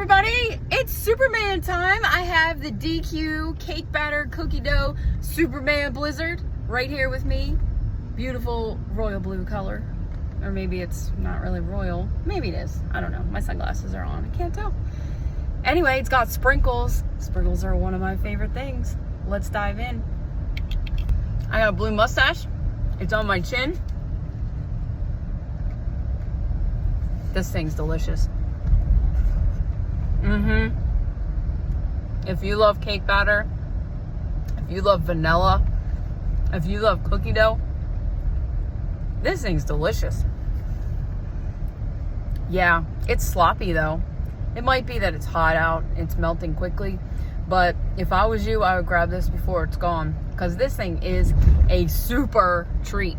everybody, it's Superman time. I have the DQ cake batter cookie dough Superman Blizzard right here with me. Beautiful royal blue color. Or maybe it's not really royal. Maybe it is. I don't know. My sunglasses are on. I can't tell. Anyway, it's got sprinkles. Sprinkles are one of my favorite things. Let's dive in. I got a blue mustache. It's on my chin. This thing's delicious. If you love cake batter, if you love vanilla, if you love cookie dough, this thing's delicious. Yeah, it's sloppy though. It might be that it's hot out, it's melting quickly, but if I was you, I would grab this before it's gone, because this thing is a super treat.